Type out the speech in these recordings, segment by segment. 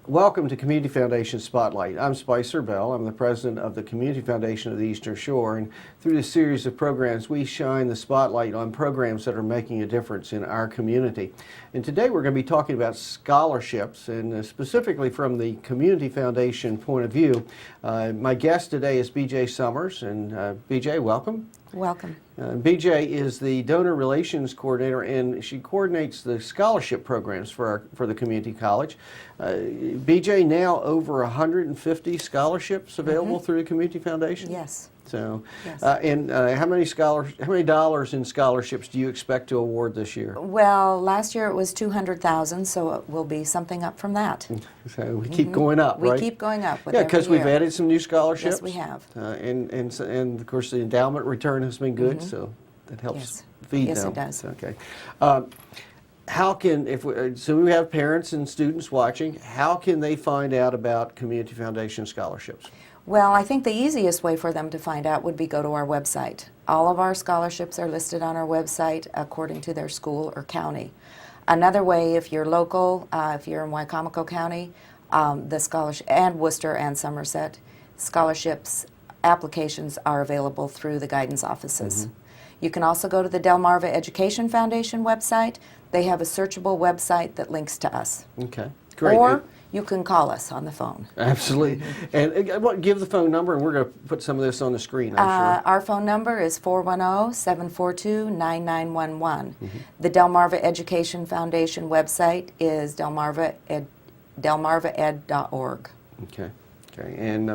Welcome to Community Foundation Spotlight. I'm Spicer Bell. I'm the president of the Community Foundation of the Eastern Shore, and through this series of programs we shine the spotlight on programs that are making a difference in our community. And today we're going to be talking about scholarships, and specifically from the Community Foundation point of view. My guest today is BJ Summers, and BJ, welcome. Welcome. BJ is the Donor Relations Coordinator, and she coordinates the scholarship programs for the community college. BJ, now over 150 scholarships available through the Community Foundation? Yes. So, yes. And how many dollars in scholarships do you expect to award this year? Well, last year it was $200,000, so it will be something up from that. So we keep going up, right? We keep going up with yeah, every because we've year. added some new scholarships. Yes, we have. And of course the endowment return has been good, so that helps feed them. Yes, it does. Okay. How can, so we have parents and students watching, how can they find out about Community Foundation scholarships? Well, I think the easiest way for them to find out would be go to our website. All of our scholarships are listed on our website according to their school or county. Another way, if you're local, if you're in Wicomico County, the scholarship, and Worcester and Somerset, scholarships applications are available through the guidance offices. You can also go to the Delmarva Education Foundation website. They have a searchable website that links to us. Okay, great. Or you can call us on the phone. Absolutely. And give the phone number, and we're going to put some of this on the screen, I'm sure. Our phone number is 410-742-9911. The Delmarva Education Foundation website is delmarvaed.org. Okay. Okay. And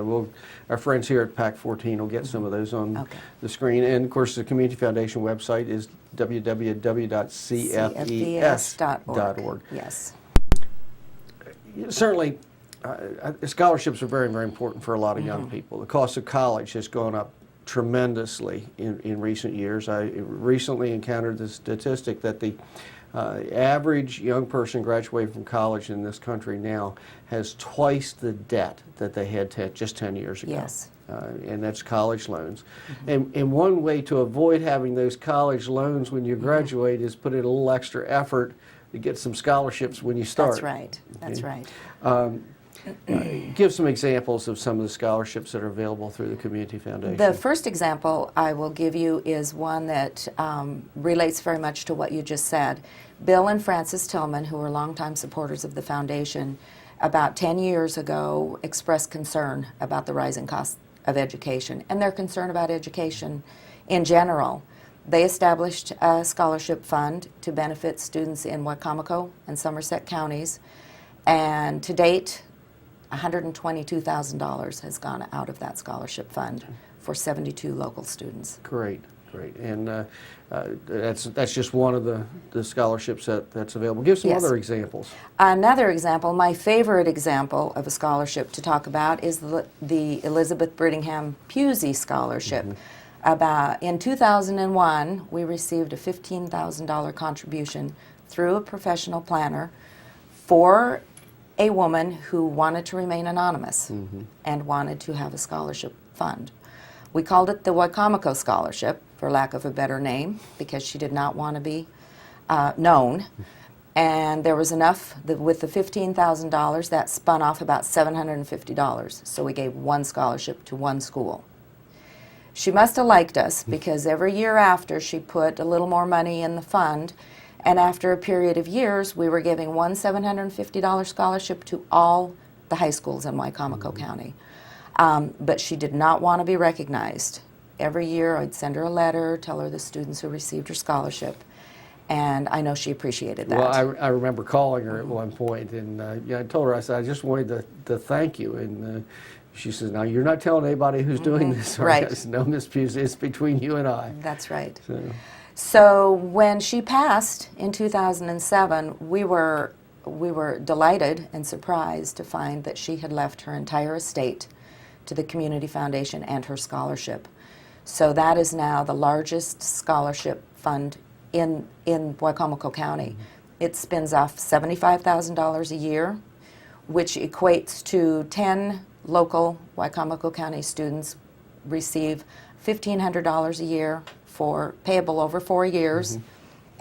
our friends here at Pac14 will get some of those on the screen. And of course, the Community Foundation website is www.cfes.org. Yes. Certainly, scholarships are very, very important for a lot of young people. The cost of college has gone up tremendously in recent years. I recently encountered the statistic that the average young person graduating from college in this country now has twice the debt that they had just 10 years ago. Yes. And that's college loans. And one way to avoid having those college loans when you graduate is put in a little extra effort to get some scholarships when you start. That's right. That's right. Give some examples of some of the scholarships that are available through the Community Foundation. The first example I will give you is one that relates very much to what you just said. Bill and Frances Tillman, who are longtime supporters of the foundation, about 10 years ago expressed concern about the rising cost of education and their concern about education in general. They established a scholarship fund to benefit students in Wicomico and Somerset counties, and to date, $122,000 has gone out of that scholarship fund for 72 local students. Great, great. And that's just one of the scholarships that's available. Give some other examples. Another example, my favorite example of a scholarship to talk about is the Elizabeth Brittingham Pusey Scholarship. In 2001, we received a $15,000 contribution through a professional planner for a woman who wanted to remain anonymous and wanted to have a scholarship fund. We called it the Wicomico Scholarship, for lack of a better name, because she did not want to be known. And there was enough, with the $15,000, that spun off about $750. So we gave one scholarship to one school. She must have liked us, because every year after she put a little more money in the fund, and after a period of years we were giving one $750 scholarship to all the high schools in Wicomico County. But she did not want to be recognized. Every year I'd send her a letter, tell her the students who received her scholarship, and I know she appreciated that. Well, I remember calling her at one point, and I told her, I said, I just wanted to thank you. And she says, now you're not telling anybody who's doing this. Right. I said, no, Miss Pusey, it's between you and I. That's right. So when she passed in 2007, we were delighted and surprised to find that she had left her entire estate to the Community Foundation and her scholarship. So that is now the largest scholarship fund in Wicomico County. It spins off $75,000 a year, which equates to 10 local Wicomico County students receive $1,500 a year payable over 4 years,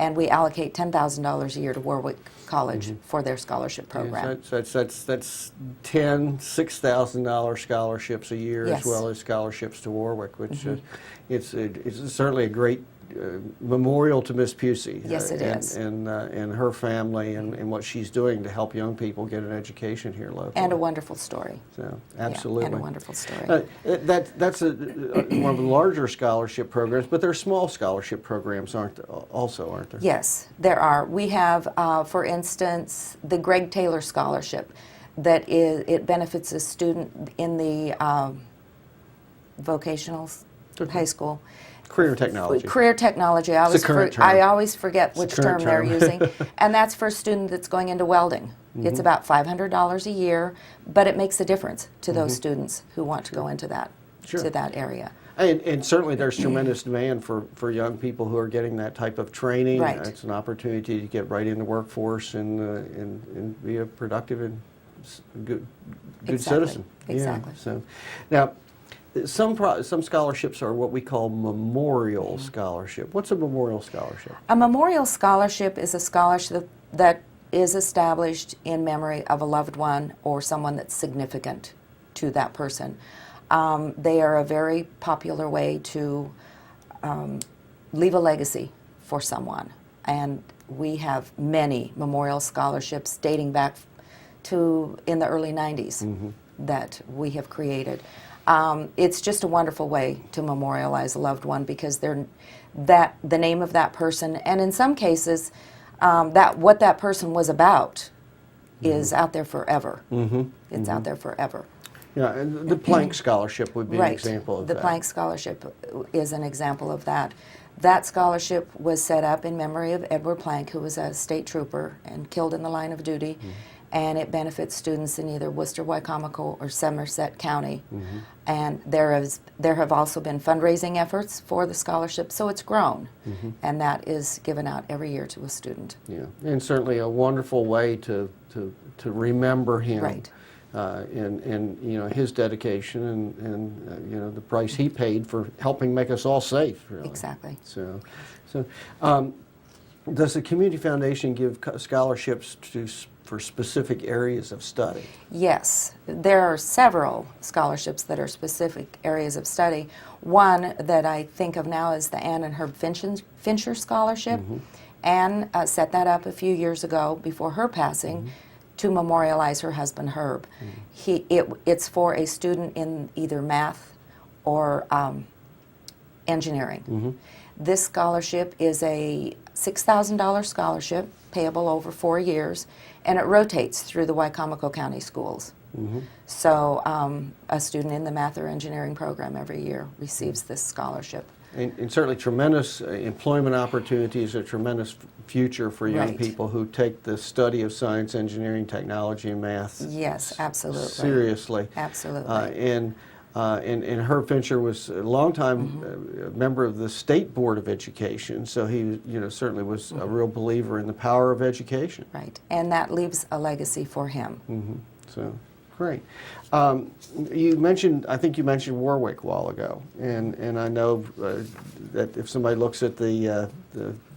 and we allocate $10,000 a year to Warwick College for their scholarship program. Yeah, so that's 10 $6,000 scholarships a year, Yes. as well as scholarships to Warwick, which it's certainly a great memorial to Miss Pusey. Yes, it is. And her family and what she's doing to help young people get an education here locally. And a wonderful story. So, Yeah, absolutely. and a wonderful story. That's one of the larger scholarship programs, but there are small scholarship programs, aren't there? Yes, there are. We have, for instance, the Greg Taylor Scholarship. It benefits a student in the vocational high school. Career technology. Career technology. I It's a current term. always forget which current term they're term. using. And that's for a student that's going into welding. It's about $500 a year, but it makes a difference to those students who want to go into that, Sure. to that area. And certainly there's tremendous demand for young people who are getting that type of training. Right. It's an opportunity to get right in the workforce and be a productive and good Exactly. citizen. Exactly. Yeah, so, now, some scholarships are what we call memorial scholarship. What's a memorial scholarship? A memorial scholarship is a scholarship that is established in memory of a loved one or someone that's significant to that person. They are a very popular way to leave a legacy for someone. And we have many memorial scholarships dating back to in the early 90s that we have created. It's just a wonderful way to memorialize a loved one because the name of that person, and in some cases, what that person was about is out there forever. It's out there forever. Yeah, and the Plank Scholarship would be an example of The that. Plank Scholarship is an example of that. That scholarship was set up in memory of Edward Plank, who was a state trooper and killed in the line of duty. And it benefits students in either Worcester, Wycomico, or Somerset County. And there have also been fundraising efforts for the scholarship, so it's grown. And that is given out every year to a student. Yeah, and certainly a wonderful way to remember him. Right. And you know, his dedication and you know, the price he paid for helping make us all safe, really. Exactly. So does the Community Foundation give scholarships for specific areas of study? Yes, there are several scholarships that are specific areas of study. One that I think of now is the Ann and Herb Fincher Scholarship. Ann set that up a few years ago before her passing to memorialize her husband Herb. It's for a student in either math or engineering. This scholarship is a $6,000 scholarship payable over 4 years, and it rotates through the Wycomico County schools. So a student in the math or engineering program every year receives this scholarship. And certainly tremendous employment opportunities, a tremendous future for young Right. people who take the study of science, engineering, technology, and math Yes, absolutely. seriously. Absolutely. And Herb Fincher was a longtime member of the State Board of Education, so he, you know, certainly was a real believer in the power of education. Right, and that leaves a legacy for him. So, great. You mentioned, I think you mentioned Warwick a while ago, and I know that if somebody looks at the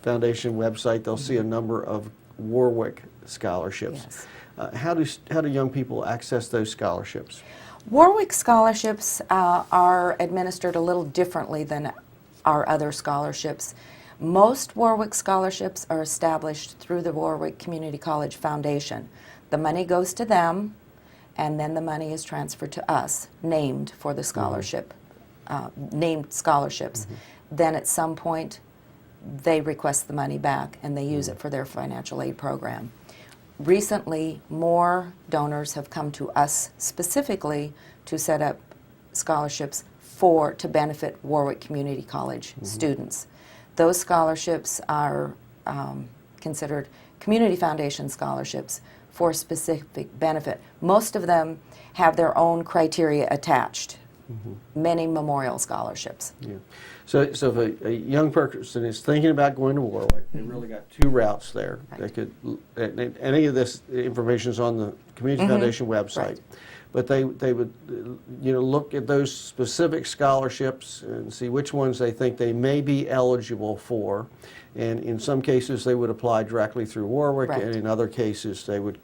foundation website, they'll see a number of Warwick scholarships. Yes. How do young people access those scholarships? Warwick scholarships are administered a little differently than our other scholarships. Most Warwick scholarships are established through the Warwick Community College Foundation. The money goes to them, and then the money is transferred to us, named for the scholarship, named scholarships. Then at some point, they request the money back, and they use it for their financial aid program. Recently, more donors have come to us specifically to set up scholarships to benefit Warwick Community College students. Those scholarships are considered Community Foundation scholarships for specific benefit. Most of them have their own criteria attached. Many memorial scholarships. Yeah. So if a young person is thinking about going to Warwick, they really got two routes there. Right. They could, and any of this information is on the Community Foundation website. Right. but they would look at those specific scholarships and see which ones they think they may be eligible for. And in some cases, they would apply directly through Warwick, Right. and in other cases, they would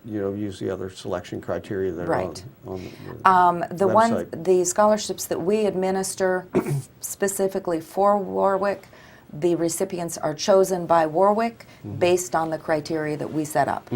use the other selection criteria that are Right. on the website. The scholarships that we administer specifically for Warwick, the recipients are chosen by Warwick based on the criteria that we set up.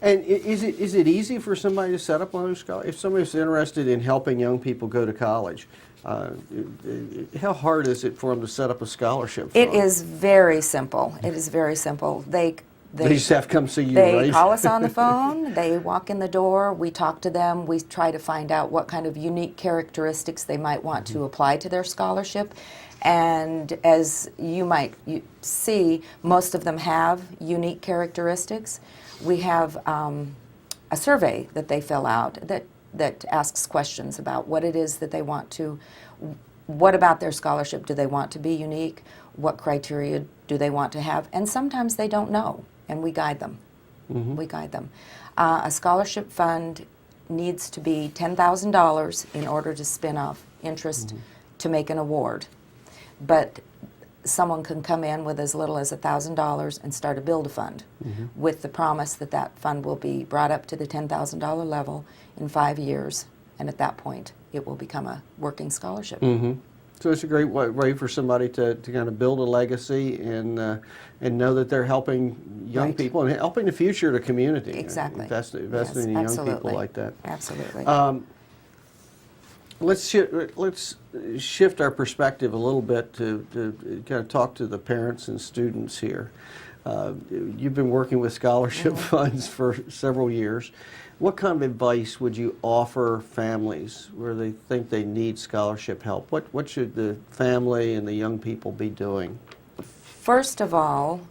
And is it easy for somebody to set up one of those scholarships? If somebody's interested in helping young people go to college, how hard is it for them to set up a scholarship fund? It is very simple. It is very simple. They just have to come see you, They right? call us on the phone, they walk in the door, we talk to them, we try to find out what kind of unique characteristics they might want to apply to their scholarship. And as you might see, most of them have unique characteristics. We have a survey that they fill out that asks questions about what it is that they want to, what about their scholarship do they want to be unique, what criteria do they want to have, and sometimes they don't know, and we guide them. We guide them. A scholarship fund needs to be $10,000 in order to spin off interest to make an award. But someone can come in with as little as $1,000 and start a build-a-fund with the promise that that fund will be brought up to the $10,000 level in 5 years, and at that point it will become a working scholarship. So it's a great way for somebody to kind of build a legacy and know that they're helping young Right. people and helping the future of the community. Exactly. Investing Yes, in young people absolutely. like that. Absolutely. Let's shift our perspective a little bit to kind of talk to the parents and students here. You've been working with scholarship funds for several years. What kind of advice would you offer families where they think they need scholarship help? What should the family and the young people be doing? First of all,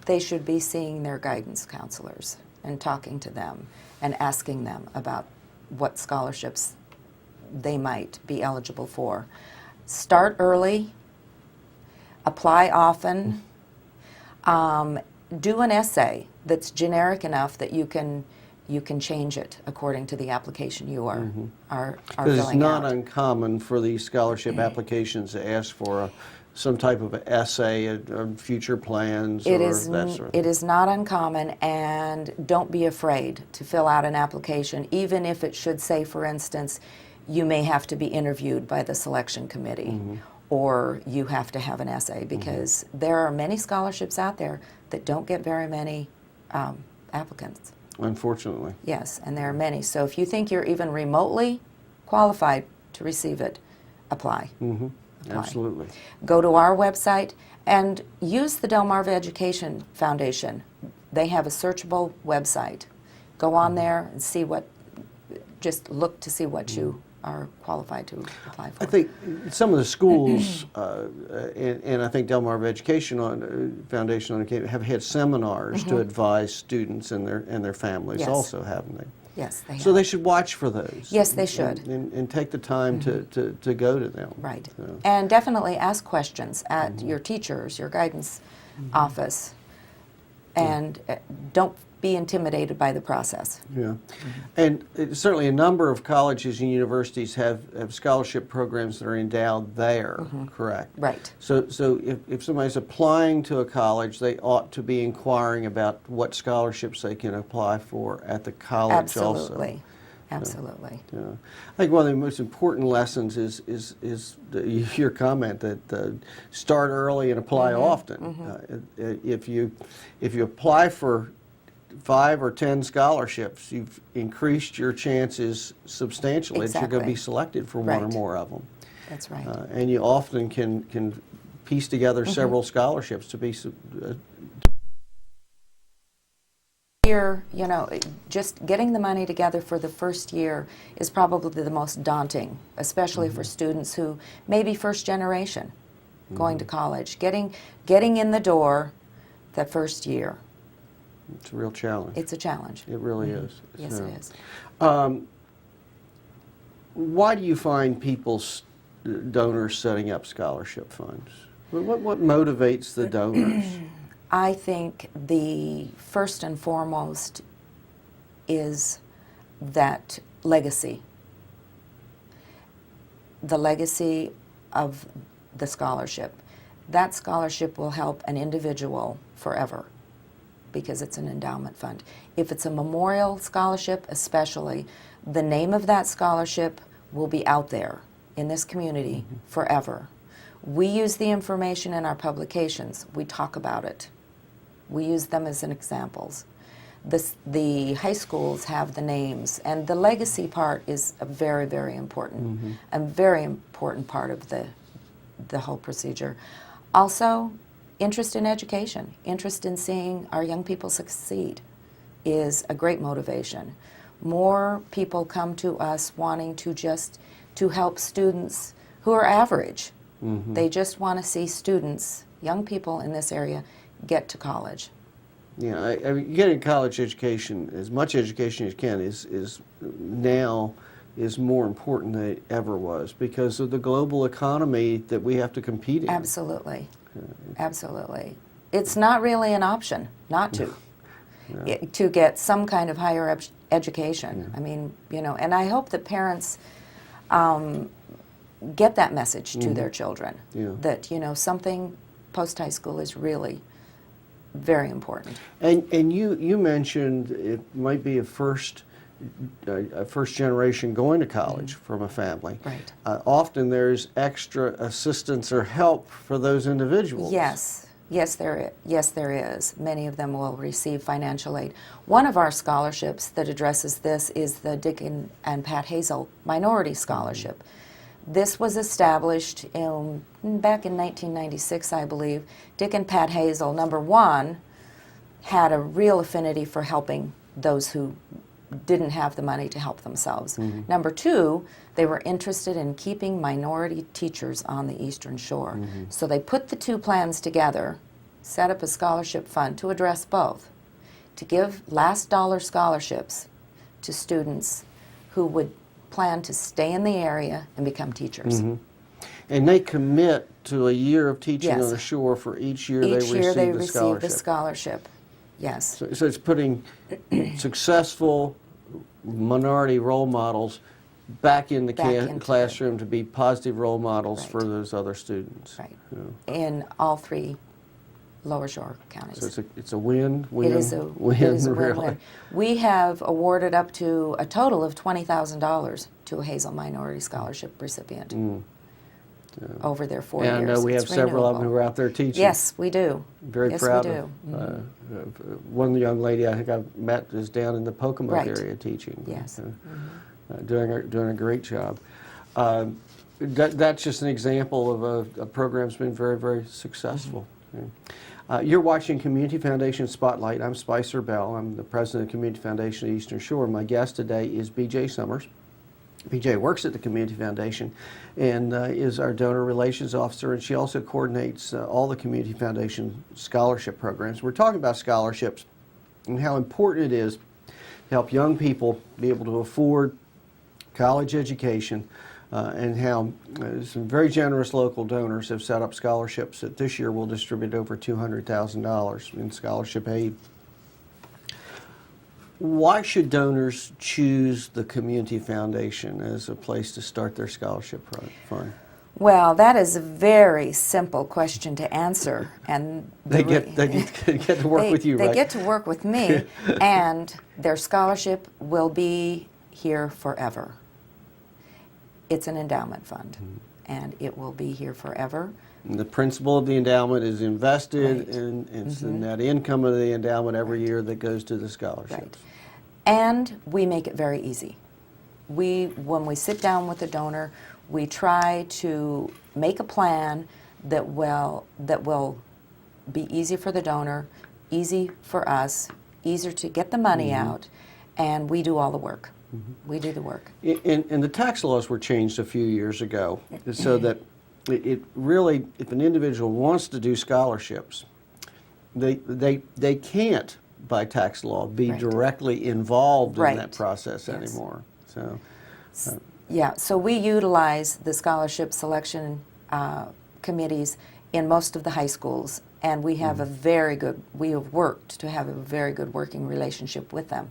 they should be seeing their guidance counselors and talking to them and asking them about what scholarships they might be eligible for. Start early, apply often, do an essay that's generic enough that you can change it according to the application you are Because filling it's not out. uncommon for these scholarship applications to ask for some type of an essay on future plans It or is, that sort of it is not uncommon, and don't be afraid to fill out an application, even if it should say, for instance, you may have to be interviewed by the selection committee, or you have to have an essay, because there are many scholarships out there that don't get very many applicants. Unfortunately. Yes, and there are many. So if you think you're even remotely qualified to receive it, apply. Apply. Absolutely. Go to our website and use the Delmarva Education Foundation. They have a searchable website. Go on there and see just look to see what you are qualified to apply for. I think some of the schools, and I think Delmarva Education Foundation have had seminars to advise students and their families Yes. also, haven't they? Yes, they have. So they should watch for those. Yes, they should. And take the time to go to them. Right. So, And definitely ask questions at your teachers, your guidance office, and don't be intimidated by the process. yeah. And certainly a number of colleges and universities have scholarship programs that are endowed there, correct? Right. So if somebody's applying to a college, they ought to be inquiring about what scholarships they can apply for at the college also. Absolutely. Absolutely. Yeah. I think one of the most important lessons is your comment that start early and apply often. If you apply for 5 or 10 scholarships, you've increased your chances substantially that you're going to be Exactly. selected for one or Right. more of them. That's right. And you often can piece together several scholarships to be Here, just getting the money together for the first year is probably the most daunting, especially for students who may be first generation going to college. Getting in the door that first year, it's a real challenge. it's a challenge. It really is. Yes, So, it is. Why do you find donors setting up scholarship funds? What motivates the donors? I think the first and foremost is that legacy, the legacy of the scholarship. That scholarship will help an individual forever because it's an endowment fund. If it's a memorial scholarship especially, the name of that scholarship will be out there in this community forever. We use the information in our publications. We talk about it. We use them as an examples. The high schools have the names, and the legacy part is a very, very important, a very important part of the whole procedure. Also, interest in education, interest in seeing our young people succeed is a great motivation. More people come to us wanting to help students who are average. They just want to see students, young people in this area, get to college. Yeah, I mean, getting college education, as much education as you can, is now is more important than it ever was because of the global economy that we have to compete in. Absolutely, absolutely. It's not really an option not to. To get some kind of higher education. I mean, you know, and I hope that parents get that message to their children, that, you know, something post-high school is really very important. And you mentioned it might be a first generation going to college from a family. Right. Often there's extra assistance or help for those individuals. Yes. Yes, there is. Many of them will receive financial aid. One of our scholarships that addresses this is the Dick and Pat Hazel Minority Scholarship. This was established back in 1996, I believe. Dick and Pat Hazel, number one, had a real affinity for helping those who didn't have the money to help themselves. Number two, they were interested in keeping minority teachers on the Eastern Shore. So they put the two plans together, set up a scholarship fund to address both, to give last dollar scholarships to students who would plan to stay in the area and become teachers. And they commit to a year of teaching Yes. on the shore for each year Each they year they receive receive the scholarship. Yes. So it's putting successful minority role models back in the into classroom to be positive role models Right. for those other students. Right. Yeah. In all three Lower Shore counties. So it's a win, win, It is a really. win-win. We have awarded up to a total of $20,000 to a Hazel Minority Scholarship recipient over their 4 years. And I know we have It's several of them renewable. who are out there teaching. Yes, we do. Very yes, proud we do. of one young lady I think I've met is down in the Pocomoke Right. area teaching. Yes. Doing a great job. That's just an example of a program that's been very, very successful. You're watching Community Foundation Spotlight. I'm Spicer Bell. I'm the president of Community Foundation of Eastern Shore. My guest today is B.J. Summers. B.J. works at the Community Foundation and is our donor relations officer, and she also coordinates all the Community Foundation scholarship programs. We're talking about scholarships and how important it is to help young people be able to afford college education, and how some very generous local donors have set up scholarships that this year will distribute over $200,000 in scholarship aid. Why should donors choose the Community Foundation as a place to start their scholarship fund? Well, that is a very simple question to answer, and They get to work with you, right? They get to work with me, and their scholarship will be here forever. It's an endowment fund, and it will be here forever. And the principal of the endowment is invested, Right. and it's the net income of the endowment every year that goes to the scholarships. Right. And we make it very easy. When we sit down with the donor, we try to make a plan that will be easy for the donor, easy for us, easier to get the money out, and we do all the work. We do the work. And the tax laws were changed a few years ago so that it really, if an individual wants to do scholarships, they can't, by tax law, be Right. directly involved in Right. that process Yes. anymore. So, Yeah, so we utilize the scholarship selection committees in most of the high schools, and we have we have worked to have a very good working relationship with them.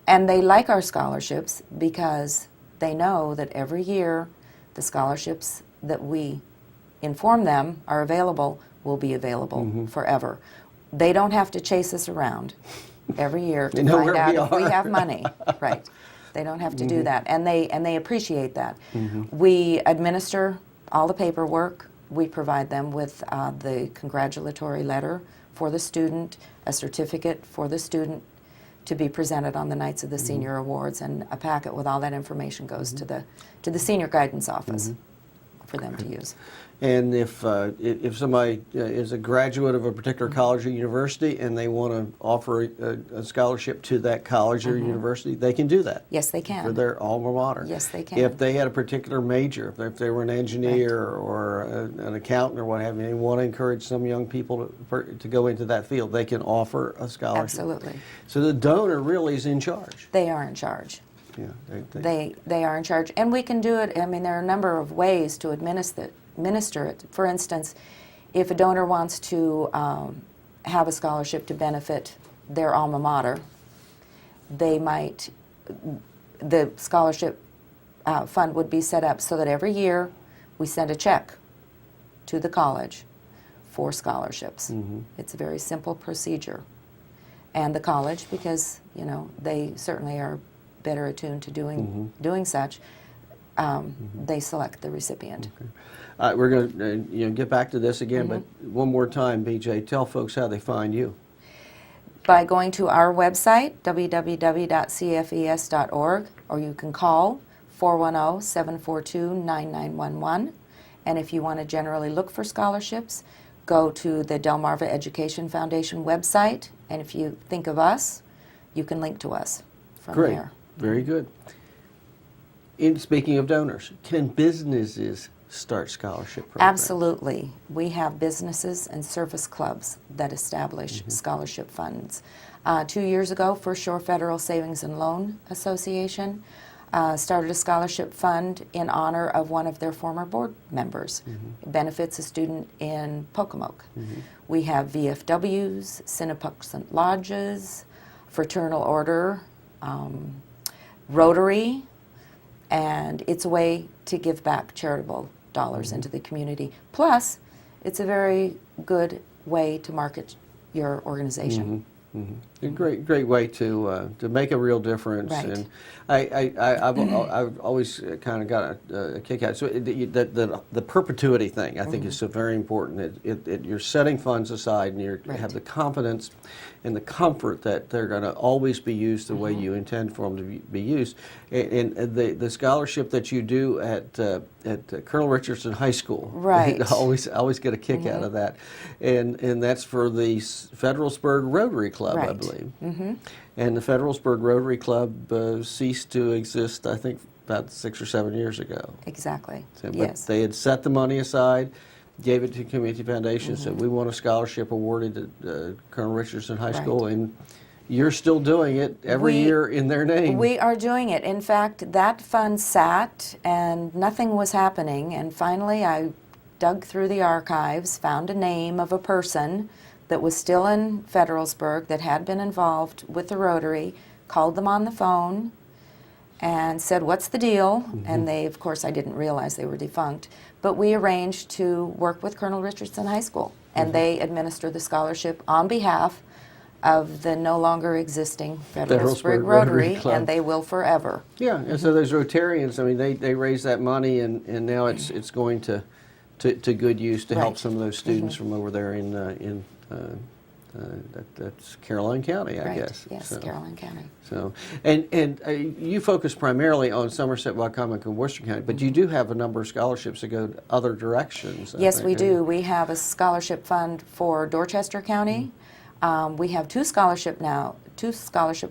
And they like our scholarships because they know that every year the scholarships that we inform them are available will be available forever. They don't have to chase us around every year to know find where out we if we are. have money. Right. They don't have to do that, and they appreciate that. We administer all the paperwork. We provide them with the congratulatory letter for the student, a certificate for the student to be presented on the nights of the senior awards, and a packet with all that information goes to the senior guidance office for them to use. And if somebody is a graduate of a particular college or university and they want to offer a scholarship to that college or university, they can do that. Yes, they can. For their alma mater. Yes, they can. If they had a particular major, if they were an engineer or an accountant or what have you, and want to encourage some young people to go into that field, they can offer a scholarship. Absolutely. So the donor really is in charge. They are in charge. Yeah, They are in charge, and we can do it. I mean, there are a number of ways to administer it. For instance, if a donor wants to have a scholarship to benefit their alma mater, the scholarship fund would be set up so that every year we send a check to the college for scholarships. It's a very simple procedure. And the college, because they certainly are better attuned to doing such, they select the recipient. Okay. We're going to get back to this again, but one more time, BJ, tell folks how they find you. By going to our website, www.cfes.org, or you can call 410-742-9911. And if you want to generally look for scholarships, go to the Delmarva Education Foundation website, and if you think of us, you can link to us from Great. there. Very good. Speaking of donors, can businesses start scholarship programs? Absolutely. We have businesses and service clubs that establish scholarship funds. 2 years ago, First Shore Federal Savings and Loan Association started a scholarship fund in honor of one of their former board members. It benefits a student in Pocomoke. We have VFWs, Sinnepuxent Lodges, Fraternal Order, Rotary, and it's a way to give back charitable dollars into the community. Plus, it's a very good way to market your organization. A great way to make a real difference. Right. And I've always kind of got a kick out. So the perpetuity thing, I think, is so very important. You're setting funds aside, and you have the confidence and the comfort that they're going to always be used the way you intend for them to be used. And the scholarship that you do at Colonel Richardson High School, Right. I always get a kick out of that, and that's for the Federalsburg Rotary Club, I Right. believe. And the Federalsburg Rotary Club ceased to exist, I think, about 6 or 7 years ago. Exactly. So, but Yes. they had set the money aside, gave it to Community Foundation, said we want a scholarship awarded to Colonel Richardson High Right. School, and you're still doing it every year in their name. We are doing it. In fact, that fund sat and nothing was happening, and finally I dug through the archives, found a name of a person that was still in Federalsburg that had been involved with the Rotary, called them on the phone and said, "What's the deal?" And they, of course, I didn't realize they were defunct, but we arranged to work with Colonel Richardson High School, and they administer the scholarship on behalf of the no longer existing Federalsburg Rotary, Club. and they will forever. Yeah, and so those Rotarians, I mean, they raise that money, and now it's going to good use to help Right. some of those students from over there in that's Caroline County, I Right. guess. Yes, So- Caroline County. So, and you focus primarily on Somerset, Wycomico, and Worcester County, but you do have a number of scholarships that go other directions. I Yes, think, we don't you? do. We have a scholarship fund for Dorchester County. We have two scholarship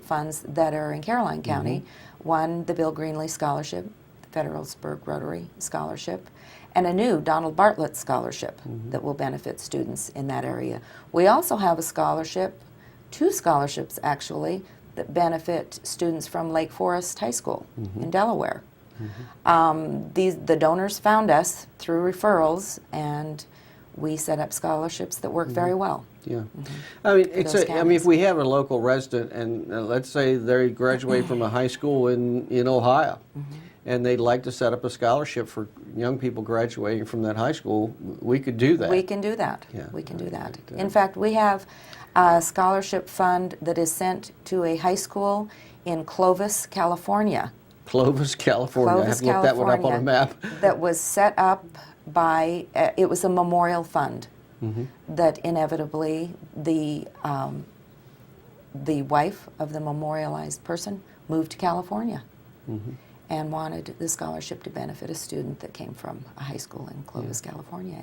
funds that are in Caroline County. One, the Bill Greenlee Scholarship, the Federalsburg Rotary Scholarship, and a new Donald Bartlett Scholarship that will benefit students in that area. We also have a scholarship, two scholarships actually, that benefit students from Lake Forest High School in Delaware. The donors found us through referrals, and we set up scholarships that work very well. Yeah. I mean, For those I mean, if we have a local resident and let's say they graduate from a high school in Ohio and they'd like to set up a scholarship for young people graduating from that high school, we could do that. We can do that. Yeah. We can do that. In fact, we have a scholarship fund that is sent to a high school in Clovis, California. Clovis, California. I have Clovis, to look that one up on a map. That was set up by, it was a memorial fund that inevitably the wife of the memorialized person moved to California and wanted the scholarship to benefit a student that came from a high school in Clovis, California,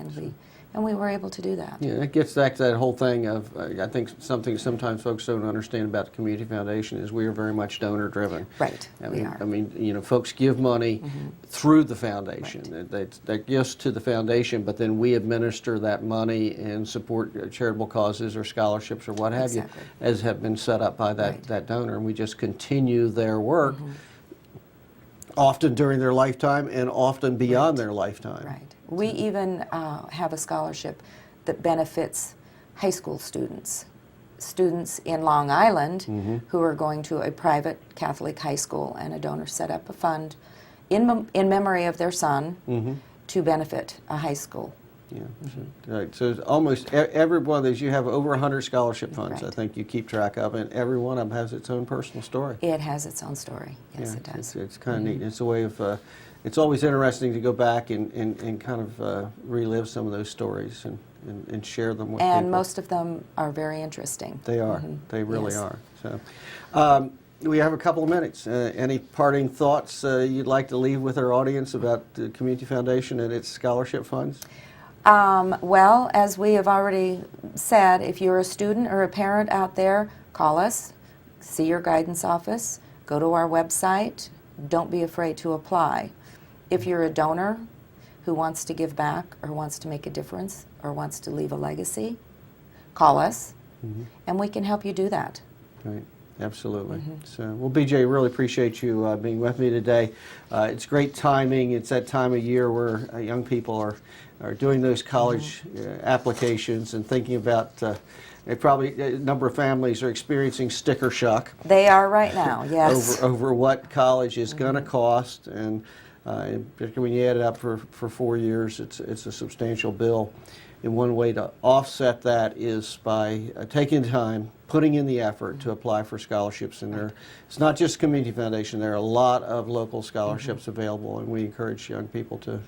and we were able to do that. Yeah, it gets back to that whole thing of, I think something sometimes folks don't understand about the Community Foundation is we are very much donor driven. Right, we are. I mean, you know, folks give money through the foundation. Right. They're gifts to the foundation, but then we administer that money and support charitable causes or scholarships or what have you, as have been set up by that donor, and we just continue their work, often during their lifetime and often beyond their lifetime. Right. We even have a scholarship that benefits high school students in Long Island who are going to a private Catholic high school, and a donor set up a fund in memory of their son to benefit a high school. Yeah. Right. So it's almost every one of these, you have over 100 scholarship funds, I think you keep track of, and every one of them has its own personal story. It has its own story. Yes, Yeah, it does. It's kind of neat. It's a way of, it's always interesting to go back and kind of relive some of those stories and share them with people. And most of them are very interesting. They are. They really are. So, we have a couple of minutes. Any parting thoughts you'd like to leave with our audience about the Community Foundation and its scholarship funds? Well, as we have already said, if you're a student or a parent out there, call us, see your guidance office, go to our website, don't be afraid to apply. If you're a donor who wants to give back or wants to make a difference or wants to leave a legacy, call us and we can help you do that. Right. Absolutely. So, well, BJ, really appreciate you being with me today. It's great timing. It's that time of year where young people are doing those college applications and thinking about, probably a number of families are experiencing sticker shock. They are right now, yes. over what college is going to cost, and particularly when you add it up for 4 years, it's a substantial bill. And one way to offset that is by taking time, putting in the effort to apply for scholarships. And it's not just Community Foundation, there are a lot of local scholarships available, and we encourage young people to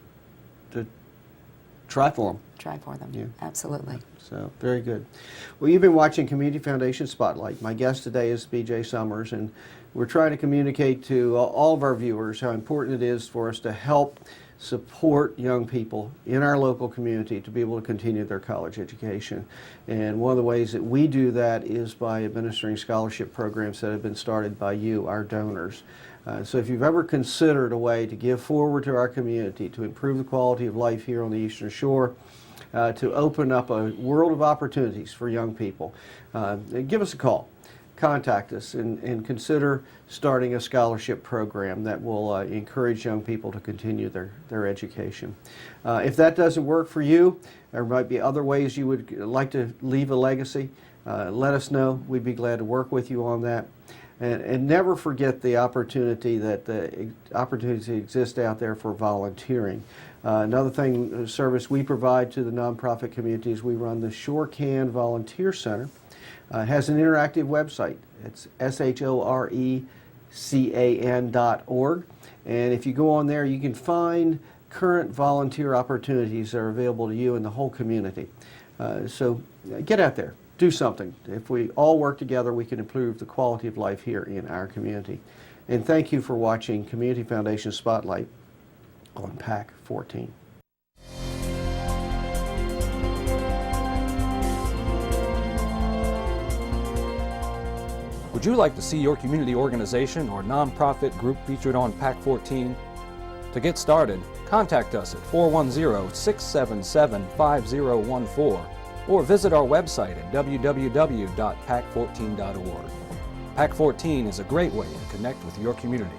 try for them. Try for them, Yeah. Absolutely. So, very good. Well, you've been watching Community Foundation Spotlight. My guest today is BJ Summers, and we're trying to communicate to all of our viewers how important it is for us to help support young people in our local community to be able to continue their college education. And one of the ways that we do that is by administering scholarship programs that have been started by you, our donors. So if you've ever considered a way to give forward to our community to improve the quality of life here on the Eastern Shore, to open up a world of opportunities for young people, give us a call. Contact us and consider starting a scholarship program that will encourage young people to continue their education. If that doesn't work for you, there might be other ways you would like to leave a legacy. Let us know. We'd be glad to work with you on that. And never forget the opportunity that opportunities exist out there for volunteering. Another thing, service we provide to the nonprofit community is we run the Shore Can Volunteer Center. It has an interactive website. It's shorecan.org. And if you go on there, you can find current volunteer opportunities that are available to you and the whole community. So get out there. Do something. If we all work together, we can improve the quality of life here in our community. And thank you for watching Community Foundation Spotlight on Pac14. Would you like to see your community organization or nonprofit group featured on Pac14? To get started, contact us at 410-677-5014 or visit our website at www.pac14.org. Pac14 is a great way to connect with your community.